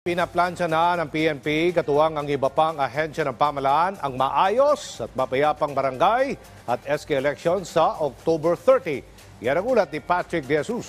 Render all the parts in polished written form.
Pinaplansya na ng PNP, katuwang ang iba pang ahensya ng pamahalaan ang maayos at mapayapang barangay at SK election sa October 30. Yan ang ulat ni Patrick De Jesus.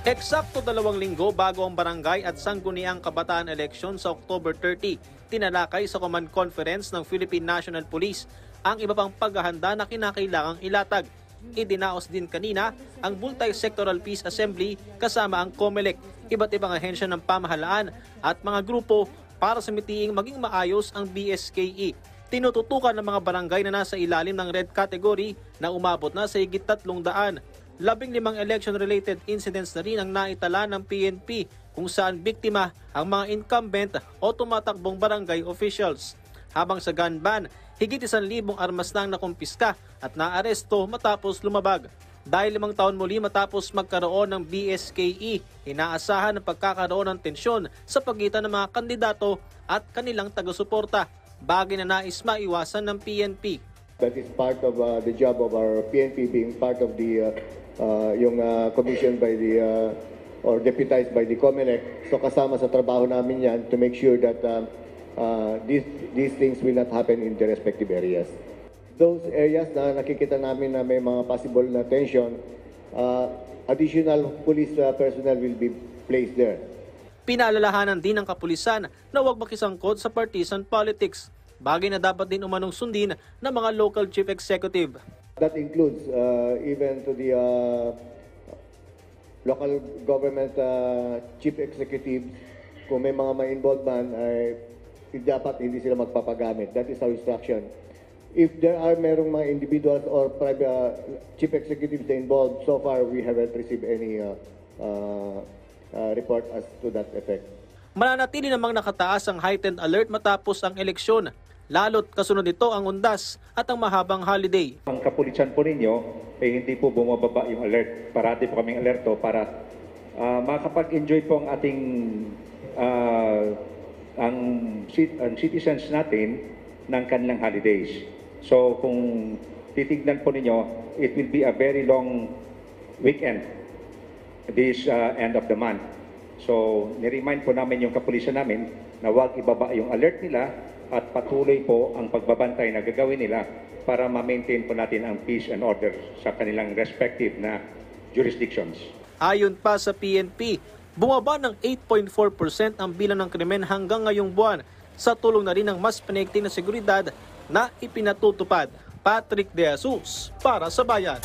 Eksakto 2 linggo bago ang barangay at sangguniang kabataan election sa October 30, tinalakay sa Command Conference ng Philippine National Police ang iba pang paghahanda na kinakailangang ilatag. Idinaos din kanina ang Multi-Sectoral Peace Assembly kasama ang COMELEC, iba't ibang ahensya ng pamahalaan at mga grupo para sa mitiing maging maayos ang BSKE. Tinututukan ng mga barangay na nasa ilalim ng red category na umabot na sa higit 300. 15 election-related incidents na rin ang naitala ng PNP kung saan biktima ang mga incumbent o tumatakbong barangay officials. Habang sa gun ban, higit 1,000 armas na ang nakumpiska at naaresto matapos lumabag. Dahil 5 taon muli matapos magkaroon ng BSKE, inaasahan ang pagkakaroon ng tensyon sa pagitan ng mga kandidato at kanilang taga-suporta, bagay na nais maiwasan ng PNP. That is part of the job of our PNP being part of the commission by the or deputized by the COMELEC. So kasama sa trabaho namin yan to make sure that these things will not happen in the respective areas. Those areas na nakikita namin na may mga possible na tension, additional police personnel will be placed there. Pinaalalahanan din ng kapulisan na huwag makisangkot sa partisan politics, bagay na dapat din umanong sundin ng mga local chief executive. That includes even to the local government chief executives, kung may mga ma-involved man, dapat hindi sila magpapagamit. That is our instruction. If there are merong mga individuals or private chief executives na involved, so far we haven't received any report as to that effect. Mananatili namang nakataas ang heightened alert matapos ang eleksyon, lalo't kasunod nito ang undas at ang mahabang holiday. Ang kapulisan po ninyo ay hindi po bumababa yung alert. Parati po kaming alerto para makapag-enjoy po ang ating ang citizens natin ng kanilang holidays. So kung titignan po ninyo, it will be a very long weekend this end of the month. So ni-remind po namin yung kapulisan namin na huwag ibaba yung alert nila at patuloy po ang pagbabantay na gagawin nila para ma-maintain po natin ang peace and order sa kanilang respective na jurisdictions. Ayon pa sa PNP, bumaba ng 8.4% ang bilang ng krimen hanggang ngayong buwan sa tulong na rin ng mas panigting na seguridad na ipinatutupad. Patrick De Jesus para sa Bayan.